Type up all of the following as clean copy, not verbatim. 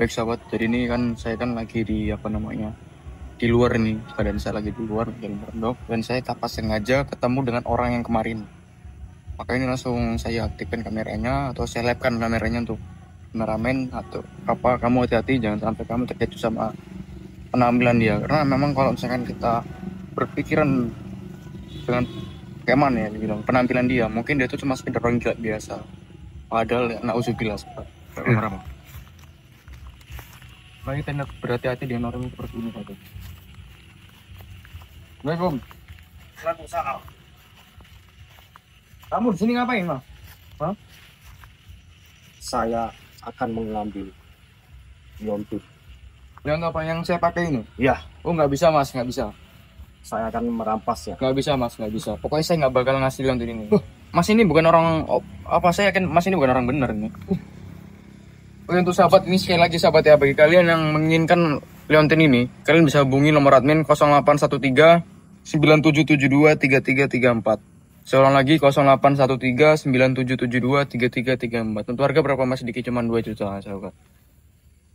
Baik sahabat, jadi ini kan saya kan lagi di apa namanya di luar nih, badan saya lagi di luar dalam merendok dan saya tanpa sengaja ketemu dengan orang yang kemarin. Makanya ini langsung saya aktifkan kameranya atau saya lapkan kameranya untuk kameramen atau apa, kamu hati-hati jangan sampai kamu terkecoh sama penampilan dia, karena memang kalau misalkan kita berpikiran dengan kayak mana ya dibilang penampilan dia, mungkin dia itu cuma sekedar orang gila biasa, padahal ya, nauzubillah sahabat. Mari kita berhati-hati dengan orang seperti ini sahabat. Assalamualaikum. Waalaikumsalam. Kamu di sini ngapain, Mas? Hah? Saya akan mengambil nyontur. Yang apa yang saya pakai ini? Ya, Oh, nggak bisa, Mas, nggak bisa. saya akan merampasnya. Nggak bisa, Mas, nggak bisa. Pokoknya saya nggak bakal ngasih leontin ini. Mas ini bukan orang apa, saya yakin Mas ini bukan orang benar nih. Oh, untuk sahabat ini sekali lagi sahabat ya, bagi kalian yang menginginkan leontin ini, kalian bisa hubungi nomor admin 0813 9772 3334. Seorang lagi 0813 9772 3334. Untuk harga berapa Mas? Sedikit cuma 2 juta sahabat.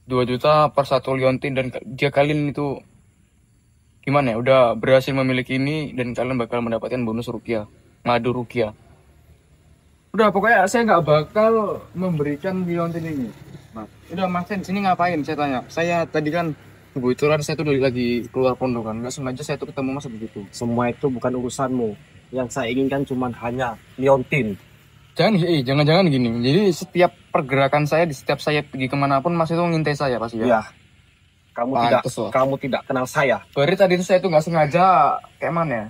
2 juta per satu leontin, dan jika kalian itu gimana ya, udah berhasil memiliki ini dan kalian bakal mendapatkan bonus rupiah, ngadu rupiah. Udah pokoknya saya nggak bakal memberikan leontin ini. Mas, udah Mas di sini ngapain? Saya tanya. Saya tadi kan kebetulan saya tuh lagi keluar pondok kan, nggak sengaja saya tuh ketemu Mas begitu. Semua itu bukan urusanmu. Yang saya inginkan cuma hanya liontin. Jangan gini. Jadi setiap pergerakan saya, di setiap saya pergi kemanapun Mas itu ngintai saya pasti ya. Ya, Pantes lah. kamu tidak kenal saya. Berarti tadi itu saya tuh nggak sengaja kayak mana ya,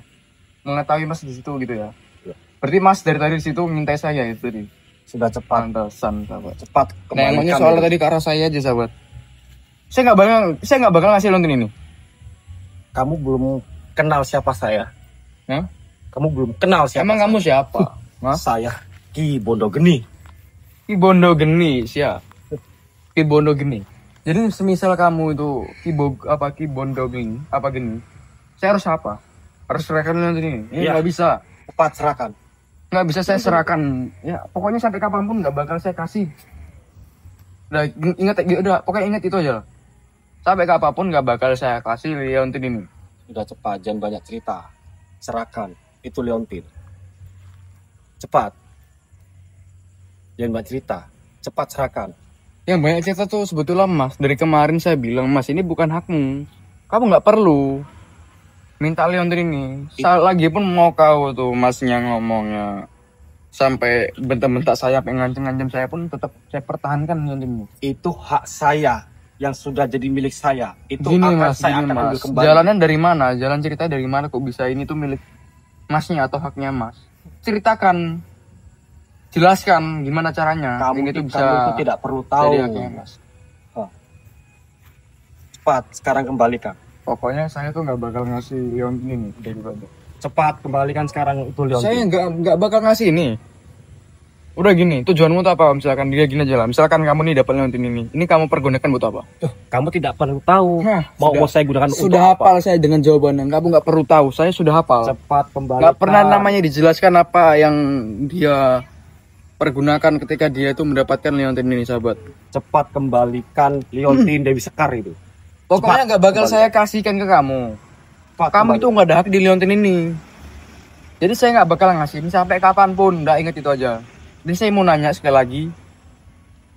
mengetahui Mas di situ gitu ya. Ya. Berarti Mas dari tadi di situ ngintai saya itu tadi. Sudah cepat, Pantesan sahabat. cepat Nah, emangnya kembalikan. soalnya tadi ke arah saya aja sahabat. Saya nggak bakal ngasih lontin ini. Kamu belum kenal siapa saya. Hah? Kamu belum kenal siapa. Emang kamu siapa? Mas? Saya Ki Bondo Geni. Ki Bondo Geni, siap. Ki Bondo Geni. Jadi semisal kamu itu Ki Bondo Geni, apa Geni? Saya harus apa? Harus serahkan lontin ini. Ini Iya. nggak bisa. Cepat serahkan. Nggak bisa saya serahkan. Ya, pokoknya sampai kapanpun nggak bakal saya kasih. Udah, ingat, udah, pokoknya ingat itu aja. Sampai kapanpun nggak bakal saya kasih leontin ini. Sudah cepat, jangan banyak cerita. Serahkan, itu liontin. Cepat. Jangan banyak cerita. Cepat serahkan. Yang banyak cerita tuh sebetulnya Mas. Dari kemarin saya bilang, Mas ini bukan hakmu. Kamu nggak perlu minta leontin ini. Lagi pun mau kau tuh Masnya ngomongnya sampai bentak-bentak saya, ngancem-ngancem saya pun tetap saya pertahankan leontin ini. Itu hak saya yang sudah jadi milik saya. Itu Gini akan Mas, saya gini akan ambil Mas. kembali. Jalannya dari mana? Jalan ceritanya dari mana kok bisa ini tuh milik Masnya atau haknya Mas? Ceritakan. Jelaskan gimana caranya. Kamu, ini tuh bisa kamu itu tidak perlu tahu. jadi haknya Mas. Cepat, sekarang kembalikan. Pokoknya saya tuh nggak bakal ngasih leontin ini daripada. Cepat kembalikan sekarang itu liontin. Saya nggak bakal ngasih ini. Udah gini, tujuanmu tuh apa? Misalkan dia gini aja lah. Misalkan kamu nih dapat leontin ini kamu pergunakan buat apa? Kamu tidak perlu tahu. Nah, mau saya gunakan sudah untuk apa? hafal saya dengan jawabannya. Kamu nggak perlu tahu. Saya sudah hafal. Cepat kembalikan. Nggak pernah namanya dijelaskan apa yang dia pergunakan ketika dia itu mendapatkan leontin ini, sahabat. Cepat kembalikan liontin Dewi Sekar itu. Pokoknya nggak bakal kembalikan. saya kasihkan ke kamu. Cepat Kamu kembalikan. itu nggak ada hak di leontin ini. Jadi saya nggak bakal ngasih ini sampai kapanpun. Nggak, ingat itu aja. Jadi saya mau nanya sekali lagi.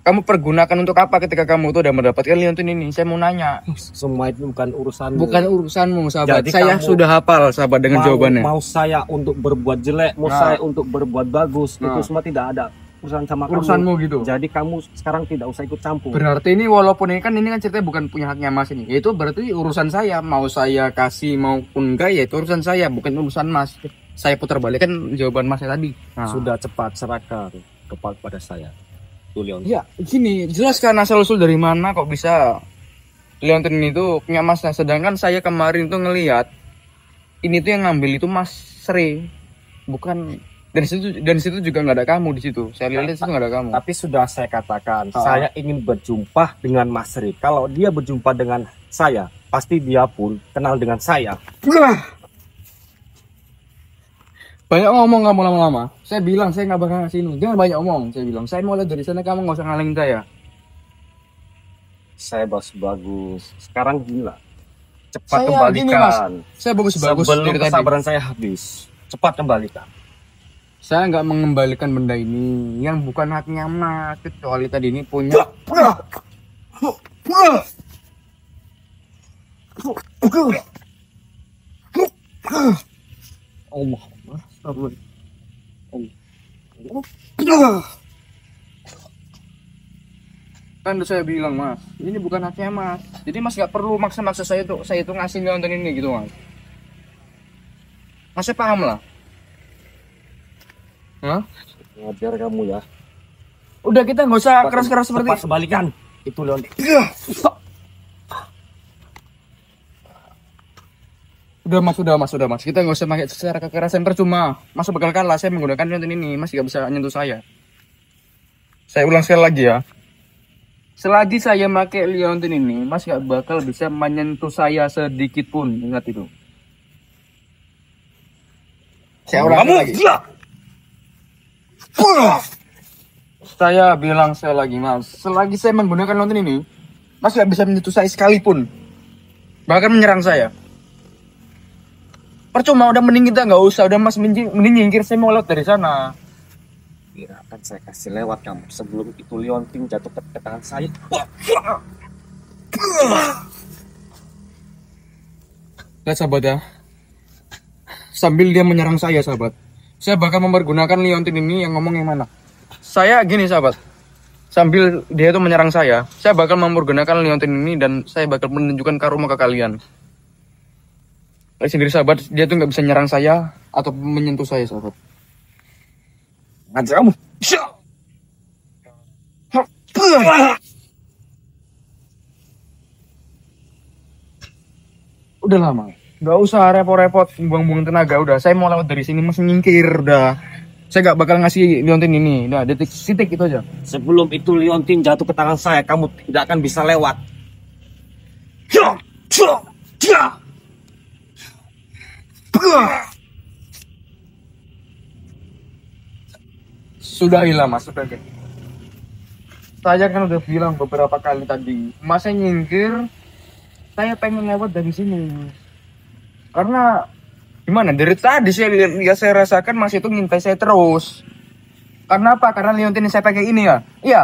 Kamu pergunakan untuk apa ketika kamu itu udah mendapatkan leontin ini? Saya mau nanya. Semua itu bukan urusan. Bukan urusanmu, sahabat. Jadi Saya kamu sudah hafal, sahabat, dengan jawabannya. Mau saya untuk berbuat jelek, mau Nah. saya untuk berbuat bagus, Nah. itu semua tidak ada urusan sama Urusanmu kamu. gitu. Jadi kamu sekarang tidak usah ikut campur. Berarti ini walaupun ini kan ceritanya bukan punya haknya Mas ini. Itu berarti urusan saya. Mau saya kasih maupun enggak ya itu urusan saya, bukan urusan Mas. Saya putar balik kan jawaban Mas tadi. Nah. Sudah cepat serahkan kepada saya. Tuh Leon. Ya, gini, jelaskan asal-usul dari mana kok bisa leontin ini tuh punya Mas. Nah, sedangkan saya kemarin tuh ngelihat ini tuh yang ngambil itu Mas Sri. Bukan dan di situ juga nggak ada kamu di situ. Saya lihat di situ nggak ada kamu. Tapi sudah saya katakan, saya ingin berjumpa dengan Mas Ri. Kalau dia berjumpa dengan saya, pasti dia pun kenal dengan saya. Banyak ngomong kamu lama-lama. Saya bilang saya nggak bakal ngasih ini. Jangan banyak ngomong. Saya bilang saya mau lihat dari sana, kamu nggak usah ngaleng saya. Saya bagus-bagus. Sekarang gila. Cepat Saya gini, kembalikan. Saya bagus-bagus Sebelum dari tadi. kesabaran saya habis. Cepat kembalikan. Saya nggak mengembalikan benda ini yang bukan haknya Mas, kecuali tadi ini punya. Allah. Kan udah saya bilang Mas, ini bukan haknya Mas. Jadi Mas nggak perlu maksa-maksa saya itu ngasih nonton ini gitu Mas. Masnya paham lah. Hah? Ngajar kamu ya. Udah kita nggak usah keras-keras seperti Cepat kembalikan. Itu Leontin. Udah mas. Kita nggak usah pakai secara kekerasan, percuma. Mas bakal kalah. Saya menggunakan nonton ini, Mas nggak bisa nyentuh saya. Saya ulang sekali lagi ya. Selagi saya pakai liontin ini, Mas nggak bakal bisa menyentuh saya sedikit pun. Ingat itu. Saya ulang Kamu lagi. gila. Saya bilang sekali lagi, Mas. Selagi saya menggunakan liontin ini, Mas nggak bisa menyentuh saya sekalipun. Bahkan menyerang saya. Percuma, udah mending kita nggak usah. Udah Mas mending nyingkir, saya mau lewat dari sana. Kira akan saya kasih lewat kamu sebelum itu Leontin jatuh ke tangan saya. Lihat sahabat ya. Sambil dia menyerang saya sahabat, saya bakal mempergunakan liontin ini. Yang ngomong yang mana? Saya gini sahabat, sambil dia itu menyerang saya bakal mempergunakan liontin ini dan saya bakal menunjukkan karma ke kalian. Lihat sendiri sahabat, dia tuh nggak bisa nyerang saya atau menyentuh saya sahabat. Ngajar kamu. Udah lama, nggak usah repot-repot buang-buang tenaga. Udah, saya mau lewat dari sini, Mas nyingkir. Udah, saya nggak bakal ngasih liontin ini. Udah, titik itu aja. Sebelum itu Leontin jatuh ke tangan saya, kamu tidak akan bisa lewat. Sudah hilang Mas, sudah. Saya kan udah bilang beberapa kali tadi, Masnya nyingkir, saya pengen lewat dari sini. Karena gimana? Dari tadi saya rasakan Mas itu ngintai saya terus. Karena apa? Karena liontin yang saya pakai ini ya. Iya.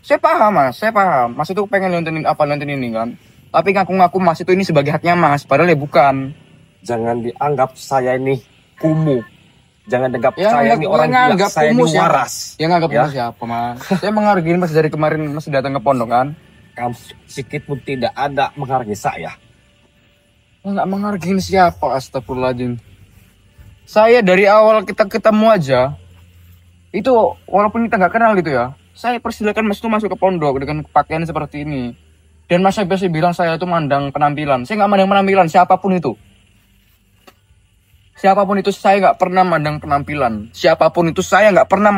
Saya paham Mas, saya paham. Mas itu pengen liontin apa liontin ini kan. Tapi ngaku-ngaku Mas itu ini sebagai haknya Mas, padahal ya bukan. Jangan dianggap saya ini kumuh. Jangan dianggap Ya, saya ini orang gila, saya ini waras. Yang anggap siapa Mas? Saya menghargai Mas dari kemarin Mas datang ke pondok kan. Kamu sedikit pun tidak ada menghargai saya. Nggak menghargai siapa, astagfirullahaladzim. Saya dari awal kita ketemu aja, itu walaupun kita nggak kenal gitu ya, saya persilakan Mas itu masuk ke pondok dengan pakaian seperti ini. Dan Mas biasa bilang saya itu mandang penampilan. Saya nggak mandang penampilan siapapun itu. Siapapun itu saya nggak pernah mandang penampilan. Siapapun itu saya nggak pernah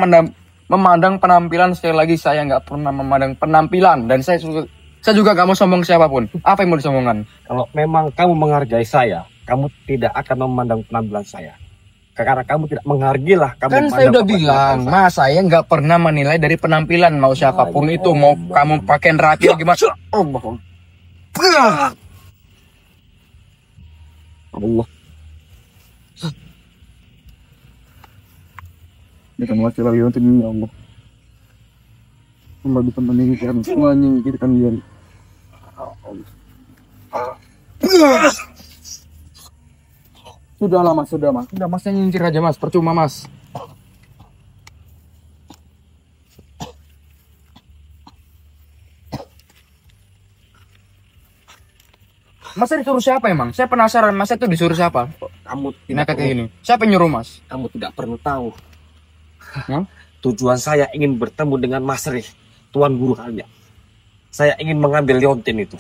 memandang penampilan. Sekali lagi saya nggak pernah memandang penampilan. Dan saya juga nggak mau sombong siapapun. Apa yang mau disombongkan? Kalau memang kamu menghargai saya, kamu tidak akan memandang penampilan saya. Karena kamu tidak menghargai lah. Kamu Kan saya udah bilang, Mas saya nggak pernah menilai dari penampilan. Mau siapapun itu, mau kamu pakaian rapi atau gimana. Allah. Ini kan masih lagi untuk ini Allah. Allah bisa meninggikan semuanya kita kalian. Sudah lah Mas, sudah Mas. Sudah Mas yang nyincir aja Mas, percuma Mas. Mas disuruh siapa emang? Saya penasaran, Mas itu disuruh siapa? Kamu Nah tidak kayak gini. Siapa yang nyuruh Mas? Kamu tidak perlu tahu. Hah? Tujuan saya ingin bertemu dengan Mas Rih, tuan guru kalian. Saya ingin mengambil liontin itu.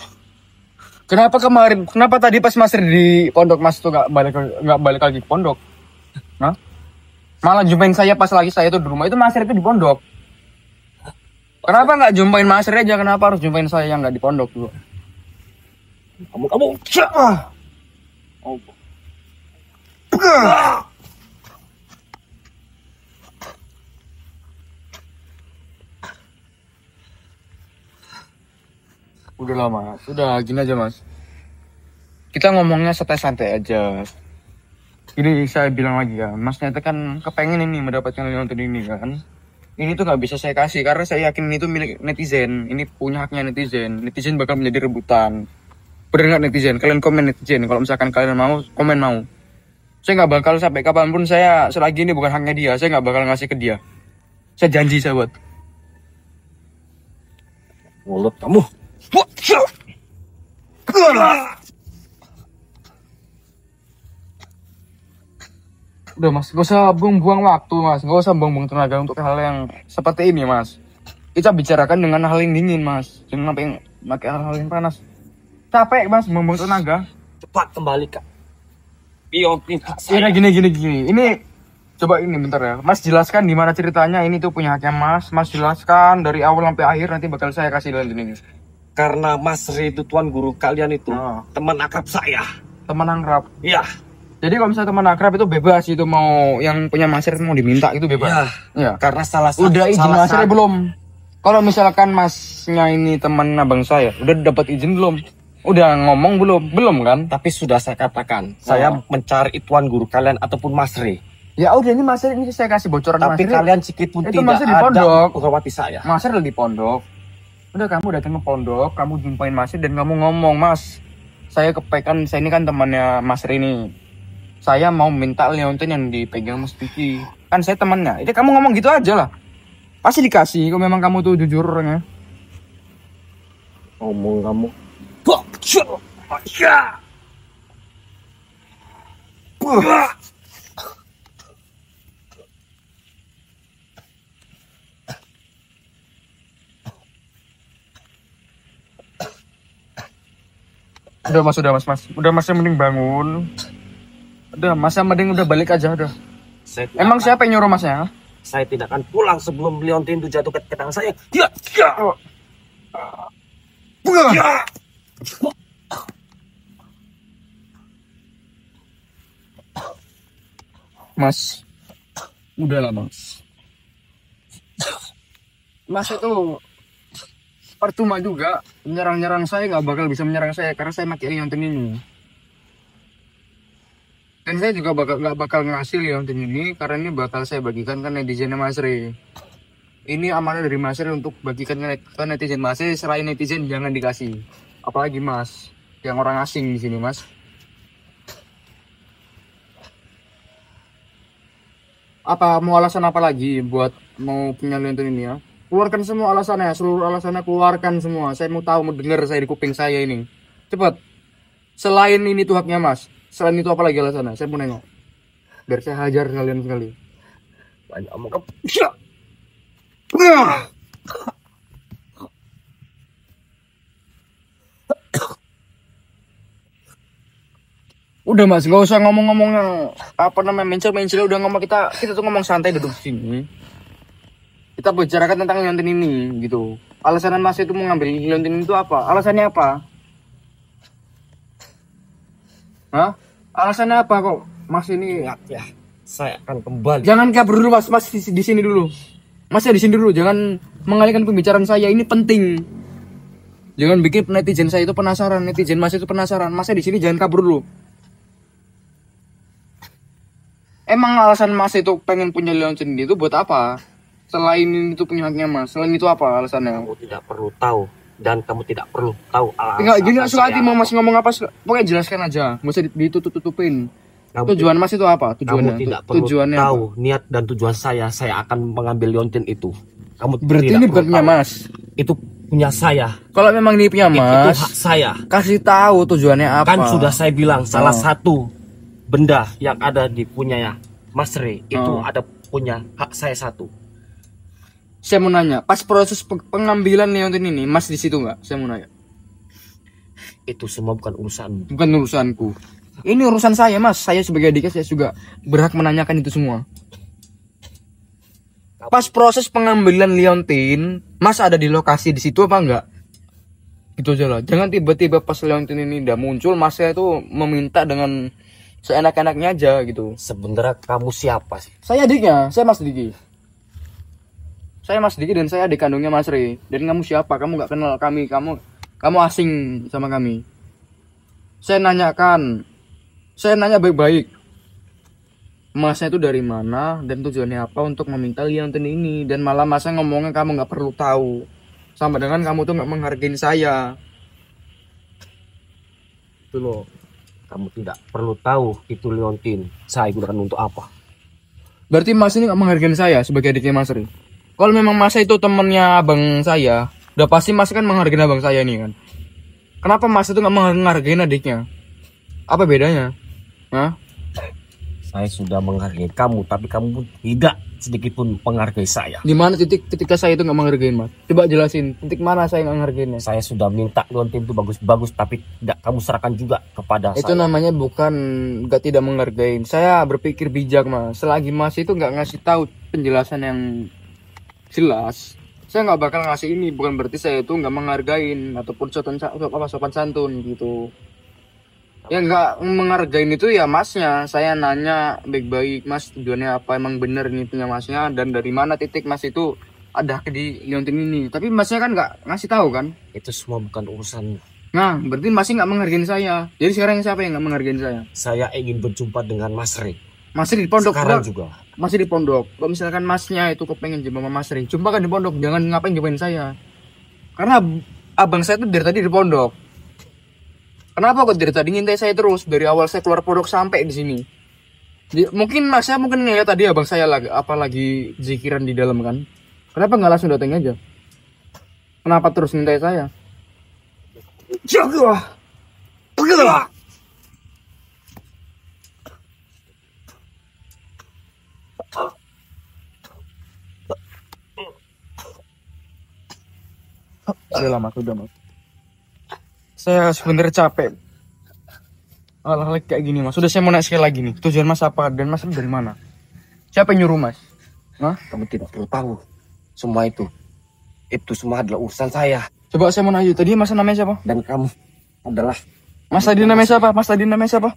Kenapa kemarin? Kenapa tadi pas Mas di pondok Mas tuh nggak balik lagi ke pondok? Hah? Malah jumpain saya pas lagi saya tuh di rumah. Itu Mas itu di pondok. Kenapa nggak jumpain Mas aja? Kenapa harus jumpain saya yang nggak di pondok dulu? Kamu Oh. Udah lama, udah gini aja mas. Kita ngomongnya santai-santai aja. Ini saya bilang lagi ya, masnya itu kan kepengen ini mendapatkan nonton ini kan. Ini tuh nggak bisa saya kasih karena saya yakin ini tuh milik netizen. Ini punya haknya netizen. Netizen bakal menjadi rebutan. Bener nggak netizen? Kalian komen netizen. Kalau misalkan kalian mau, komen mau. Saya nggak bakal sampai kapanpun saya selagi ini bukan haknya dia, saya nggak bakal ngasih ke dia. Saya janji sahabat. Mulut kamu. Udah mas, gak usah buang-buang waktu mas, gak usah buang-buang tenaga untuk hal yang seperti ini mas. Kita bicarakan dengan hal yang dingin mas, jangan sampai pakai hal-hal yang panas. Capek mas, buang-buang tenaga. Cepat kembali kak. Liontin Ini gini. Ini coba ini bentar ya, mas jelaskan di mana ceritanya ini tuh punya haknya mas. Mas jelaskan dari awal sampai akhir, nanti bakal saya kasih Leontin ini. Karena Mas Ri itu tuan guru kalian itu teman akrab saya. Teman akrab. Iya. Jadi kalau misalnya teman akrab itu bebas, itu mau yang punya Mas Ri mau diminta itu bebas. Iya. Karena salah satu. Udah izin Mas Ri belum? Kalau misalkan masnya ini teman abang saya, udah dapat izin belum? Udah ngomong belum? Belum kan? Tapi sudah saya katakan, saya mencari tuan guru kalian ataupun Mas Ri. Ya udah ini Mas Ri, ini saya kasih bocoran. Tapi Mas Ri, kalian sedikit pun itu tidak Mas Ri di ada pondok. menghormati saya. Mas Ri di pondok. Udah kamu datang ke pondok, kamu jumpain Mas Ri dan kamu ngomong, Mas, saya kepekan, saya ini kan temannya Mas Ri nih. Saya mau minta Leontin yang dipegang Mas Diki. Kan saya temannya. Itu kamu ngomong gitu aja lah. Pasti dikasih kalau memang kamu tuh jujur orangnya. Ngomong kamu. Udah mas. Udah masnya mending bangun. Udah masnya mending udah balik aja udah. Emang siapa yang nyuruh masnya? Saya tidak akan pulang sebelum Leontin itu jatuh ke tangan saya. Mas, udah lah mas. Mas itu percuma juga menyerang saya, nggak bakal bisa menyerang saya karena saya pakai Leontin ini. Dan saya juga nggak bakal ngasih Leontin ini karena ini bakal saya bagikan ke netizennya Mas Ri. Ini amanah dari Mas Ri untuk bagikan ke netizen Mas Ri. Selain netizen jangan dikasih. Apalagi Mas, yang orang asing di sini Mas. Apa mau alasan apa lagi buat mau punya Leontin ini ya? Keluarkan semua alasannya, seluruh alasannya keluarkan semua. Saya mau tahu, mau dengar saya di kuping saya ini. Cepat. Selain ini tuh haknya Mas. Selain itu apa lagi alasannya? Saya mau nengok. Biar saya hajar kalian sekali. Banyak omong. Udah Mas, gak usah ngomong-ngomong yang apa namanya mencel udah ngomong kita tuh ngomong santai duduk sini. Kita bicarakan tentang Leontin ini gitu. Alasan Mas itu mengambil Leontin itu apa? Alasannya apa? Hah? Alasannya apa kok Mas ini? Ya, saya akan kembali. Jangan kabur dulu Mas, di sini dulu. Masnya di sini dulu, jangan mengalihkan pembicaraan saya, ini penting. Jangan bikin netizen saya itu penasaran, netizen Mas itu penasaran. Masnya di sini jangan kabur dulu. Emang alasan Mas itu pengen punya Leontin itu buat apa? Selain itu punya haknya Mas, selain itu apa alasannya? Kamu tidak perlu tahu dan kamu tidak perlu tahu alasan. Enggak, jadi suka hati mau Mas ngomong apa, pokoknya jelaskan aja, nggak usah ditutup-tutupin. Tujuan Mas itu apa? Tujuannya? Kamu tidak perlu tujuannya tahu apa? niat dan tujuan saya akan mengambil Leontin itu. Kamu Berarti ini bukan punya Mas. Itu punya saya. Kalau memang ini punya Mas, itu hak saya. Kasih tahu tujuannya apa. Kan sudah saya bilang salah satu benda yang ada di punyanya Mas Ri itu ada punya hak saya satu. Saya mau nanya, pas proses pengambilan Leontin ini, Mas di situ nggak? Saya mau nanya. Itu semua bukan urusanmu. Bukan urusanku. Ini urusan saya Mas. Saya sebagai adiknya saya juga berhak menanyakan itu semua. Pas proses pengambilan Leontin, Mas ada di lokasi di situ apa enggak? Gitu aja lah. Jangan tiba-tiba pas Leontin ini udah muncul, Mas saya itu meminta dengan seenak-enaknya aja gitu. Sebenarnya kamu siapa sih? Saya adiknya, saya Mas Diki. Saya Mas Diki dan saya adik kandungnya Mas Ri. Dan kamu siapa? Kamu nggak kenal kami. Kamu asing sama kami. Saya nanya baik-baik. Masnya itu dari mana dan tujuannya apa untuk meminta liontin ini, dan malah masnya ngomongnya kamu nggak perlu tahu, sama dengan kamu tuh nggak menghargain saya. Itu loh, kamu tidak perlu tahu itu liontin saya gunakan untuk apa. Berarti mas ini nggak menghargain saya sebagai adiknya Mas Ri. Kalau memang mas itu temennya abang saya, udah pasti mas kan menghargain abang saya nih kan. Kenapa mas itu nggak menghargain adiknya? Apa bedanya? Hah? Saya sudah menghargai kamu, tapi kamu pun tidak sedikit pun menghargai saya. Di mana titik ketika saya itu nggak menghargain mas? Coba jelasin titik mana saya nggak menghargainnya. Saya sudah minta liontin itu bagus-bagus, tapi tidak kamu serahkan juga kepada Itu saya. namanya bukan nggak tidak menghargain. Saya berpikir bijak mas. Selagi mas itu nggak ngasih tahu penjelasan yang jelas, saya nggak bakal ngasih ini. Bukan berarti saya itu nggak menghargain ataupun sopan santun gitu. Ya nggak menghargain itu ya masnya. Saya nanya baik-baik, mas tujuannya apa, emang bener ini punya masnya, dan dari mana titik mas itu ada di liontin ini. Tapi masnya kan nggak ngasih tahu kan. Itu semua bukan urusan. Nah berarti masnya nggak menghargain saya. Jadi sekarang siapa yang nggak menghargain saya? Saya ingin berjumpa dengan Mas Ri. Masih di pondok Sekarang Pak. juga. Masih di pondok. Kalau misalkan masnya itu kepengen jumpa sama Mas Ri, jumpa kan di pondok, jangan ngapain jumpain saya. Karena abang saya itu dari tadi di pondok. Kenapa kok dari tadi ngintai saya terus dari awal saya keluar pondok sampai di sini? Mungkin mas saya mungkin ngeliat tadi abang saya lagi zikiran di dalam kan? Kenapa nggak langsung datang aja? Kenapa terus ngintai saya? Jaga, pergilah. Udah mas, udah mas. Saya sebenarnya capek. Hal-hal kayak gini mas. Sudah saya mau naik sekali lagi nih. Tujuan mas apa dan mas dari mana? Siapa yang nyuruh mas? Hah? Kamu tidak perlu tahu semua itu. Itu semua adalah urusan saya. Coba saya mau nanya tadi mas namanya siapa? Dan kamu adalah Mas tadi namanya siapa? Mas tadi namanya siapa?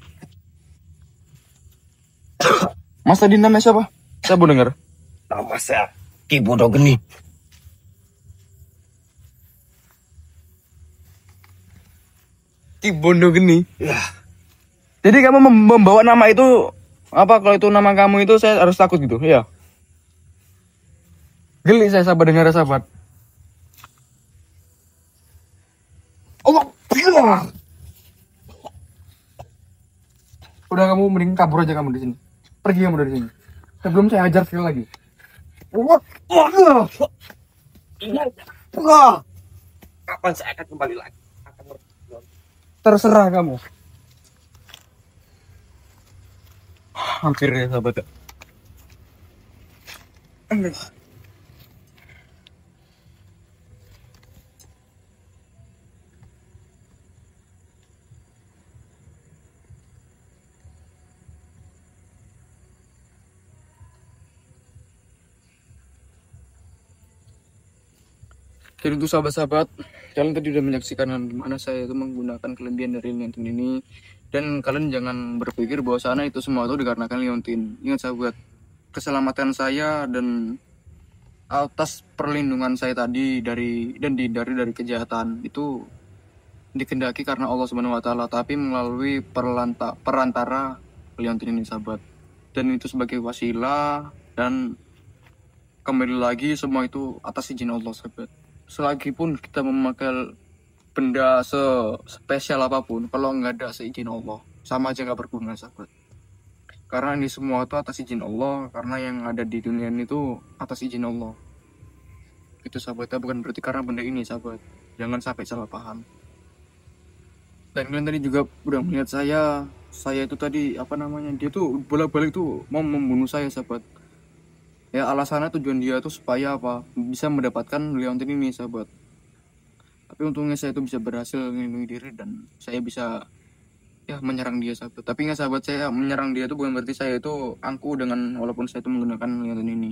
Mas tadi namanya siapa? Saya mau dengar. nama saya Ki Bodo Geni. Ki Bondo Geni. Ya, Jadi kamu membawa nama itu apa? Kalau itu nama kamu itu saya harus takut gitu, iya. Geli saya sahabat dengar sahabat. Allah, udah kamu mending kabur aja kamu di sini. Pergi kamu dari sini. Sebelum saya ajar sekali lagi. kapan saya akan kembali lagi? Terserah kamu. Hampir ya sahabat. Jadi untuk sahabat-sahabat, kalian tadi udah menyaksikan gimana saya itu menggunakan kelebihan dari liontin ini, dan kalian jangan berpikir bahwa sana itu semua itu dikarenakan liontin. Ingat sahabat, keselamatan saya dan atas perlindungan saya tadi dari kejahatan itu dikendaki karena Allah Subhanahu wa taala, tapi melalui perantara liontin ini sahabat. Dan itu sebagai wasilah, dan kembali lagi semua itu atas izin Allah sahabat. Selagi pun kita memakai benda spesial apapun, kalau nggak ada seizin Allah, sama aja nggak berguna sahabat. Karena ini semua itu atas izin Allah, karena yang ada di dunia ini itu atas izin Allah. Itu sahabatnya, bukan berarti karena benda ini sahabat. Jangan sampai salah paham. Dan kalian tadi juga udah melihat saya itu tadi apa namanya, dia tuh bolak-balik tuh mau membunuh saya sahabat. Ya alasannya tujuan dia tuh supaya apa? Bisa mendapatkan liontin ini sahabat. Tapi untungnya saya itu bisa berhasil melindungi diri dan saya bisa ya menyerang dia sahabat. Tapi nggak sahabat, saya menyerang dia itu bukan berarti saya itu angkuh dengan walaupun saya itu menggunakan liontin ini.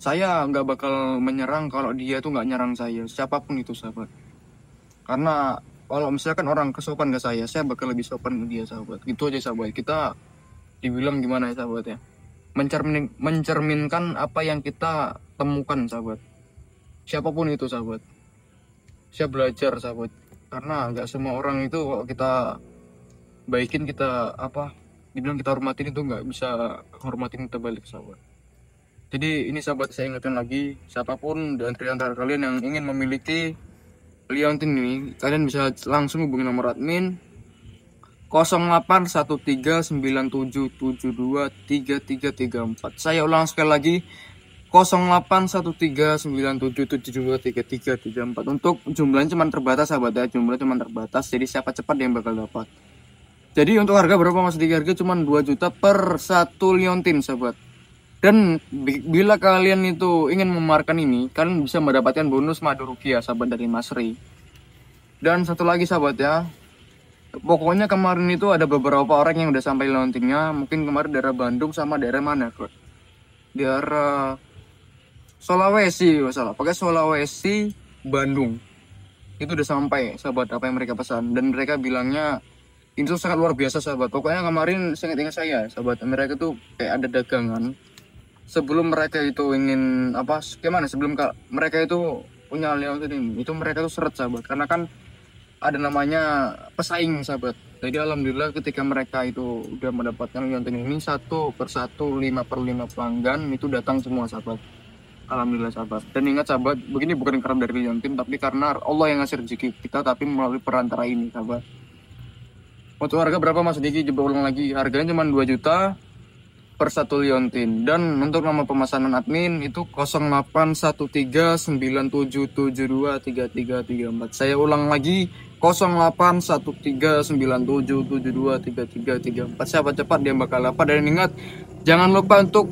Saya nggak bakal menyerang kalau dia tuh nggak nyerang saya, siapapun itu sahabat. Karena kalau misalkan orang kesopan ke saya bakal lebih sopan ke dia sahabat. Gitu aja sahabat. Kita dibilang gimana ya sahabat ya? Mencerminkan apa yang kita temukan sahabat. Siapapun itu sahabat. Saya belajar sahabat. karena nggak semua orang itu kalau kita baikin, kita dibilang kita hormatin, itu nggak bisa hormatin kita balik sahabat. Jadi ini sahabat, saya ingatkan lagi, siapapun dari antara kalian yang ingin memiliki liontin ini, kalian bisa langsung hubungi nomor admin 081397723334. Saya ulang sekali lagi, 081397723334. Untuk jumlahnya cuma terbatas sahabat ya, jumlahnya cuma terbatas, jadi siapa cepat yang bakal dapat. Jadi untuk harga berapa Mas Diki? Harga cuma 2 juta per satu liontin sahabat. Dan bila kalian itu ingin memarkan ini, kalian bisa mendapatkan bonus madu rupiah sahabat dari Mas Ri. Dan satu lagi sahabat ya, pokoknya kemarin itu ada beberapa orang yang udah sampai liontinnya. Mungkin kemarin daerah Bandung sama daerah mana kok? Daerah Sulawesi, masalah. Pakai Sulawesi, Bandung. Itu udah sampai sahabat apa yang mereka pesan. Dan mereka bilangnya itu sangat luar biasa sahabat. Pokoknya kemarin ingat saya sahabat, mereka tuh kayak ada dagangan. Sebelum mereka itu ingin sebelum mereka itu punya liontin ini, itu mereka tuh seret sahabat. Karena kan ada namanya pesaing sahabat. Jadi alhamdulillah ketika mereka itu udah mendapatkan liontin ini, 1 per 1, 5 per 5 pelanggan itu datang semua sahabat. Alhamdulillah sahabat. Dan ingat sahabat, begini bukan karena dari liontin, tapi karena Allah yang ngasih rezeki kita, tapi melalui perantara ini sahabat. Untuk harga berapa Mas Diki? Coba ulang lagi, harganya cuma 2 juta per satu liontin. Dan untuk nama pemesanan admin itu 081397723334. Saya ulang lagi, 081397723334. Sahabat cepat dia bakal dapat. Dan ingat, jangan lupa untuk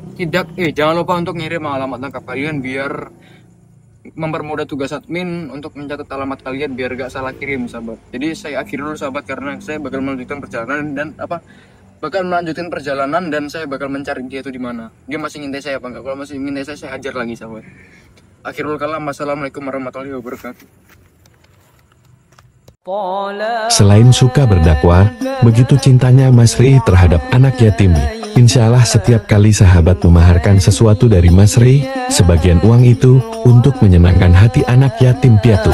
ngirim alamat lengkap kalian biar mempermudah tugas admin untuk mencatat alamat kalian biar gak salah kirim sahabat. Jadi saya akhiri dulu sahabat, karena saya bakal melanjutkan perjalanan dan saya bakal mencari dia itu di mana. Dia masih ngintai saya apa enggak? Kalau masih ngintai saya hajar lagi sahabat. Akhirul kalam, wassalamualaikum warahmatullahi wabarakatuh. Selain suka berdakwah, begitu cintanya Mas Ri terhadap anak yatim. Insya Allah setiap kali sahabat memaharkan sesuatu dari Mas Ri, sebagian uang itu untuk menyenangkan hati anak yatim piatu.